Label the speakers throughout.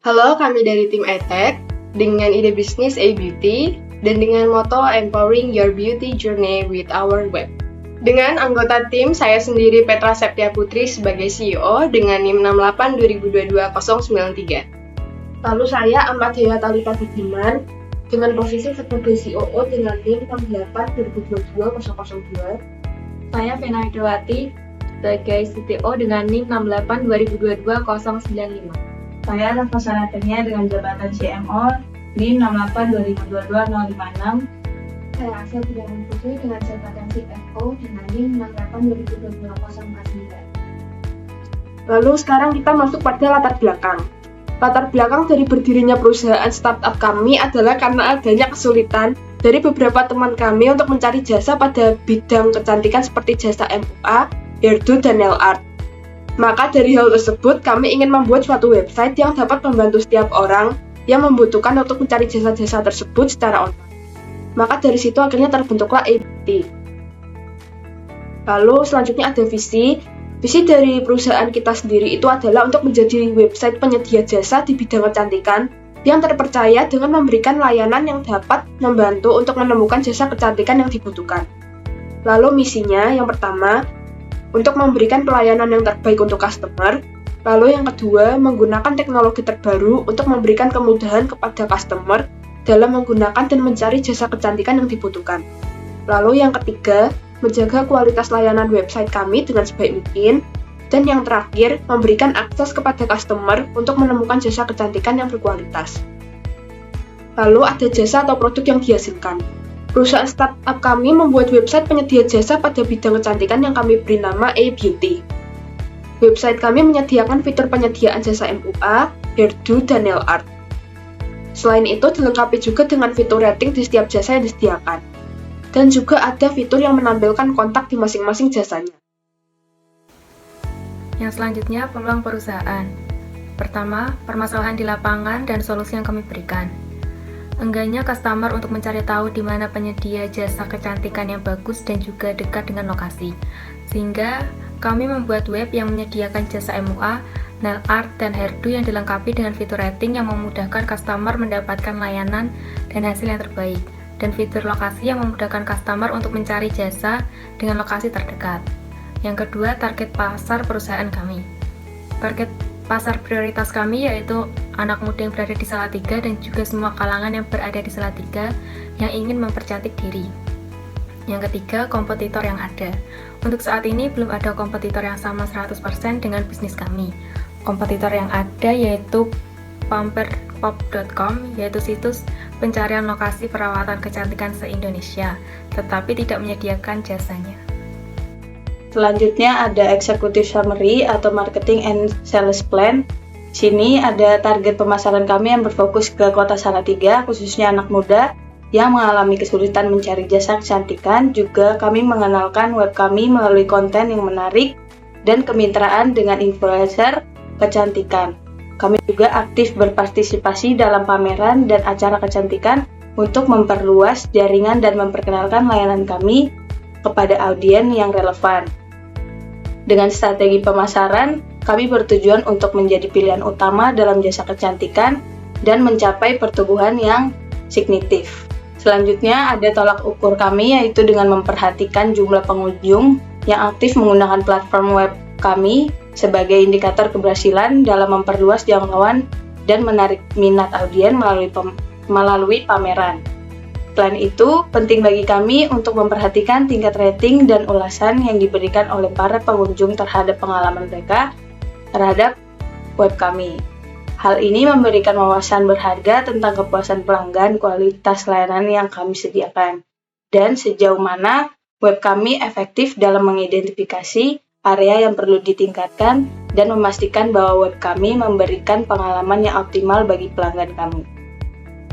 Speaker 1: Halo, kami dari tim ETEC dengan ide bisnis A-Beauty dan dengan moto Empowering Your Beauty Journey with Our Web. Dengan anggota tim, saya sendiri Petra Septia Putri sebagai CEO dengan NIM 682022-093. Lalu saya Ahmad Dea Talita Budiman dengan posisi sebagai COO dengan NIM 682022-002.
Speaker 2: Saya Vena Widowati sebagai CTO dengan NIM 682022-095.
Speaker 3: Saya Rafa Sanatenia dengan jabatan CMO NIM 682022-056.
Speaker 4: Saya Asya Budiman Putri dengan jabatan CFO dengan NIM 682022-049.
Speaker 1: Lalu sekarang kita masuk pada latar belakang. Latar belakang dari berdirinya perusahaan startup kami adalah karena adanya kesulitan dari beberapa teman kami untuk mencari jasa pada bidang kecantikan seperti jasa MUA, hairdo, dan nail art. Maka dari hal tersebut, kami ingin membuat suatu website yang dapat membantu setiap orang yang membutuhkan untuk mencari jasa-jasa tersebut secara online. Maka dari situ akhirnya terbentuklah A-Beauty. Lalu selanjutnya ada visi. Visi dari perusahaan kita sendiri itu adalah untuk menjadi website penyedia jasa di bidang kecantikan yang terpercaya dengan memberikan layanan yang dapat membantu untuk menemukan jasa kecantikan yang dibutuhkan. Lalu misinya yang pertama, untuk memberikan pelayanan yang terbaik untuk customer. Lalu yang kedua, menggunakan teknologi terbaru untuk memberikan kemudahan kepada customer dalam menggunakan dan mencari jasa kecantikan yang dibutuhkan. Lalu yang ketiga, menjaga kualitas layanan website kami dengan sebaik mungkin. Dan yang terakhir, memberikan akses kepada customer untuk menemukan jasa kecantikan yang berkualitas. Lalu ada jasa atau produk yang dihasilkan. Perusahaan startup kami membuat website penyedia jasa pada bidang kecantikan yang kami beri nama A-Beauty. Website kami menyediakan fitur penyediaan jasa MUA, hairdo, dan nail art. Selain itu, dilengkapi juga dengan fitur rating di setiap jasa yang disediakan. Dan juga ada fitur yang menampilkan kontak di masing-masing jasanya.
Speaker 2: Yang selanjutnya, peluang perusahaan. Pertama, permasalahan di lapangan dan solusi yang kami berikan. Enggaknya customer untuk mencari tahu di mana penyedia jasa kecantikan yang bagus dan juga dekat dengan lokasi. Sehingga kami membuat web yang menyediakan jasa MUA, nail art, dan hairdo yang dilengkapi dengan fitur rating yang memudahkan customer mendapatkan layanan dan hasil yang terbaik. Dan fitur lokasi yang memudahkan customer untuk mencari jasa dengan lokasi terdekat. Yang kedua, target pasar perusahaan kami. Target pasar prioritas kami yaitu anak muda yang berada di Salatiga dan juga semua kalangan yang berada di Salatiga yang ingin mempercantik diri. Yang ketiga, kompetitor yang ada. Untuk saat ini belum ada kompetitor yang sama 100% dengan bisnis kami. Kompetitor yang ada yaitu pamperpop.com, yaitu situs pencarian lokasi perawatan kecantikan se-Indonesia, tetapi tidak menyediakan jasanya.
Speaker 3: Selanjutnya ada executive summary atau marketing and sales plan. Sini ada target pemasaran kami yang berfokus ke Kota Salatiga, khususnya anak muda yang mengalami kesulitan mencari jasa kecantikan. Juga kami mengenalkan web kami melalui konten yang menarik dan kemitraan dengan influencer kecantikan. Kami juga aktif berpartisipasi dalam pameran dan acara kecantikan untuk memperluas jaringan dan memperkenalkan layanan kami kepada audiens yang relevan. Dengan strategi pemasaran, kami bertujuan untuk menjadi pilihan utama dalam jasa kecantikan dan mencapai pertumbuhan yang signifikan. Selanjutnya ada tolak ukur kami, yaitu dengan memperhatikan jumlah pengunjung yang aktif menggunakan platform web kami sebagai indikator keberhasilan dalam memperluas jangkauan dan menarik minat audiens melalui pameran. Selain itu, penting bagi kami untuk memperhatikan tingkat rating dan ulasan yang diberikan oleh para pengunjung terhadap pengalaman mereka terhadap web kami. Hal ini memberikan wawasan berharga tentang kepuasan pelanggan, kualitas layanan yang kami sediakan, dan sejauh mana web kami efektif dalam mengidentifikasi area yang perlu ditingkatkan dan memastikan bahwa web kami memberikan pengalaman yang optimal bagi pelanggan kami.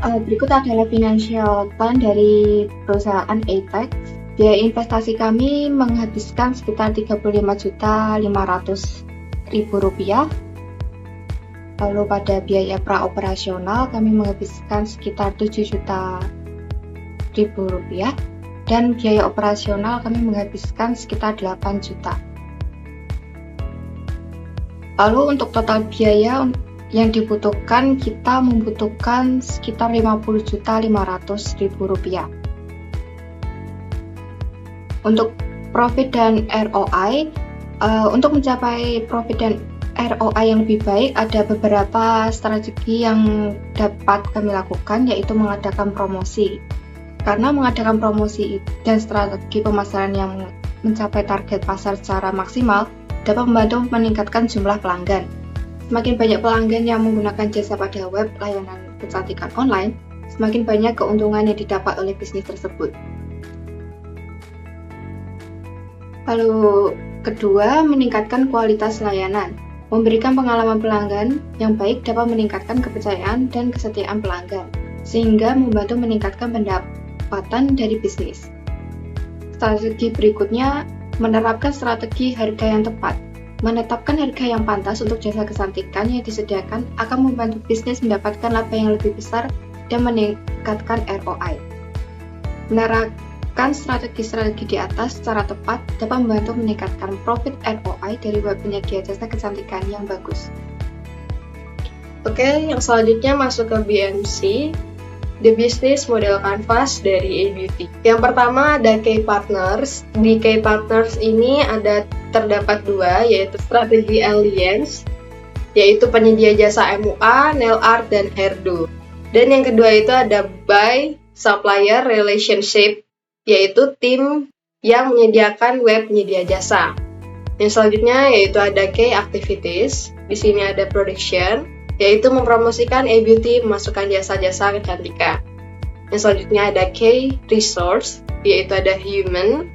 Speaker 4: Berikut adalah financial plan dari perusahaan A-Tech. Biaya investasi kami menghabiskan sekitar Rp35.500.000. Lalu pada biaya praoperasional kami menghabiskan sekitar Rp7.000.000 dan biaya operasional kami menghabiskan sekitar 8 juta. Lalu untuk total biaya Yang dibutuhkan, kita membutuhkan sekitar Rp50.500.000. Untuk profit dan ROI, untuk mencapai profit dan ROI yang lebih baik, ada beberapa strategi yang dapat kami lakukan, yaitu mengadakan promosi. Karena mengadakan promosi dan strategi pemasaran yang mencapai target pasar secara maksimal dapat membantu meningkatkan jumlah pelanggan. Semakin banyak pelanggan yang menggunakan jasa pada web layanan kecantikan online, semakin banyak keuntungan yang didapat oleh bisnis tersebut. Lalu kedua, meningkatkan kualitas layanan. Memberikan pengalaman pelanggan yang baik dapat meningkatkan kepercayaan dan kesetiaan pelanggan, sehingga membantu meningkatkan pendapatan dari bisnis. Strategi berikutnya, menerapkan strategi harga yang tepat. Menetapkan harga yang pantas untuk jasa kecantikan yang disediakan akan membantu bisnis mendapatkan laba yang lebih besar dan meningkatkan ROI. Menerapkan strategi-strategi di atas secara tepat dapat membantu meningkatkan profit ROI dari web penyedia jasa kecantikan yang bagus.
Speaker 1: Oke, yang selanjutnya masuk ke BMC, The Business Model Canvas dari A-Beauty. Yang pertama ada Key Partners. Di Key Partners ini terdapat dua, yaitu strategi Alliance, yaitu penyedia jasa MUA, nail art, dan hairdo. Dan yang kedua itu ada Buy Supplier Relationship, yaitu tim yang menyediakan web penyedia jasa. Yang selanjutnya yaitu ada Key Activities. Di sini ada Production, yaitu mempromosikan A-Beauty memasukkan jasa-jasa kecantikan. Yang selanjutnya ada Key Resource, yaitu ada Human,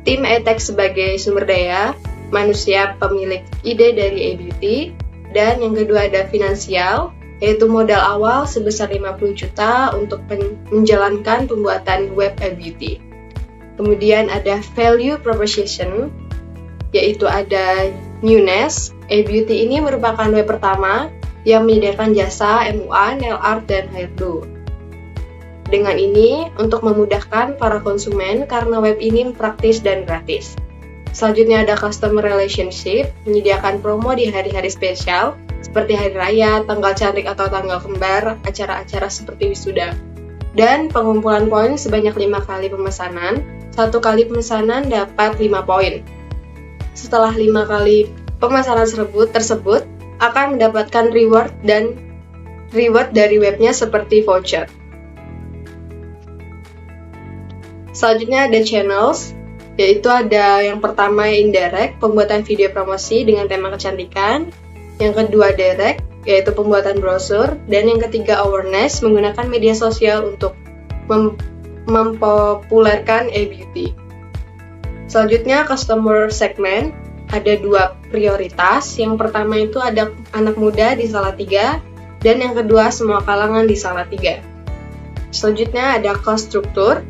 Speaker 1: tim A-Tech sebagai sumber daya, manusia pemilik ide dari A-Beauty. Dan yang kedua ada Finansial, yaitu modal awal sebesar 50 juta untuk menjalankan pembuatan web A-Beauty. Kemudian ada Value Proposition, yaitu ada Newness. A-Beauty ini merupakan web pertama yang menyediakan jasa MUA, nail art, dan hairdo. Dengan ini, untuk memudahkan para konsumen karena web ini praktis dan gratis. Selanjutnya ada Customer Relationship, menyediakan promo di hari-hari spesial, seperti hari raya, tanggal cantik atau tanggal kembar, acara-acara seperti wisuda. Dan pengumpulan poin sebanyak 5 kali pemesanan, 1 kali pemesanan dapat 5 poin. Setelah 5 kali pemesanan tersebut akan mendapatkan reward dari webnya seperti voucher. Selanjutnya ada channels, yaitu ada yang pertama indirect, pembuatan video promosi dengan tema kecantikan. Yang kedua direct, yaitu pembuatan brosur. Dan yang ketiga awareness, menggunakan media sosial untuk mempopulerkan A-Beauty. Selanjutnya customer segment, ada 2 prioritas. Yang pertama itu ada anak muda di Salatiga, dan yang kedua semua kalangan di Salatiga. Selanjutnya ada cost struktur.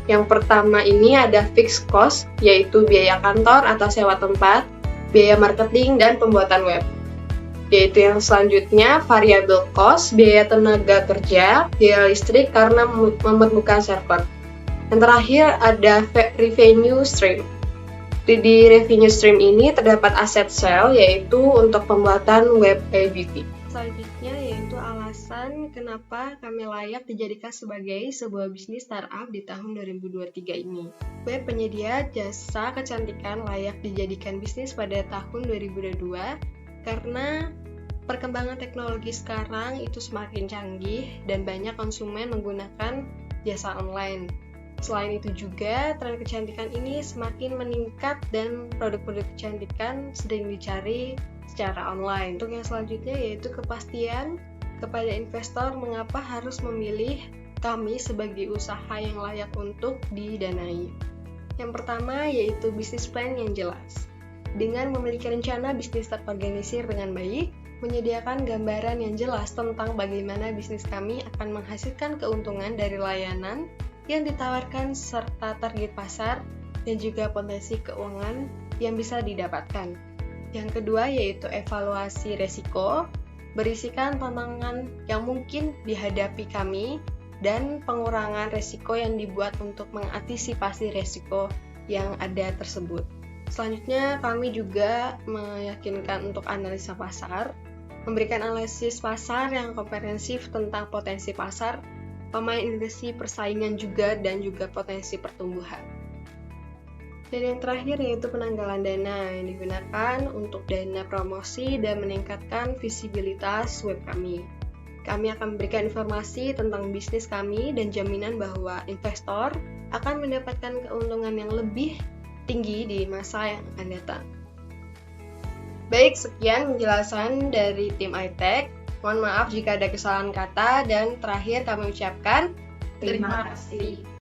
Speaker 1: Yang pertama ini ada fixed cost, yaitu biaya kantor atau sewa tempat, biaya marketing, dan pembuatan web. Yaitu yang selanjutnya variable cost, biaya tenaga kerja, biaya listrik karena memerlukan server. Yang terakhir ada revenue stream. Di revenue stream ini terdapat aset sale, yaitu untuk pembuatan web A-Beauty. Selanjutnya yaitu alasan kenapa kami layak dijadikan sebagai sebuah bisnis startup di tahun 2023 ini. Web penyedia jasa kecantikan layak dijadikan bisnis pada tahun 2022 karena perkembangan teknologi sekarang itu semakin canggih dan banyak konsumen menggunakan jasa online. Selain itu juga, tren kecantikan ini semakin meningkat dan produk-produk kecantikan sering dicari secara online. Untuk yang selanjutnya yaitu kepastian kepada investor mengapa harus memilih kami sebagai usaha yang layak untuk didanai. Yang pertama yaitu bisnis plan yang jelas. Dengan memiliki rencana bisnis terorganisir dengan baik, menyediakan gambaran yang jelas tentang bagaimana bisnis kami akan menghasilkan keuntungan dari layanan yang ditawarkan serta target pasar dan juga potensi keuangan yang bisa didapatkan. Yang kedua yaitu evaluasi resiko, berisikan tantangan yang mungkin dihadapi kami dan pengurangan resiko yang dibuat untuk mengantisipasi resiko yang ada tersebut. Selanjutnya kami juga meyakinkan untuk analisa pasar,
Speaker 5: memberikan analisis pasar yang komprehensif tentang potensi pasar, pemain industri persaingan juga, dan juga potensi pertumbuhan. Dan yang terakhir yaitu penanggalan dana yang digunakan untuk dana promosi dan meningkatkan visibilitas web kami. Kami akan memberikan informasi tentang bisnis kami dan jaminan bahwa investor akan mendapatkan keuntungan yang lebih tinggi di masa yang akan datang. Baik, sekian penjelasan dari tim iTech. Mohon maaf jika ada kesalahan kata, dan terakhir kami ucapkan
Speaker 3: Terima kasih.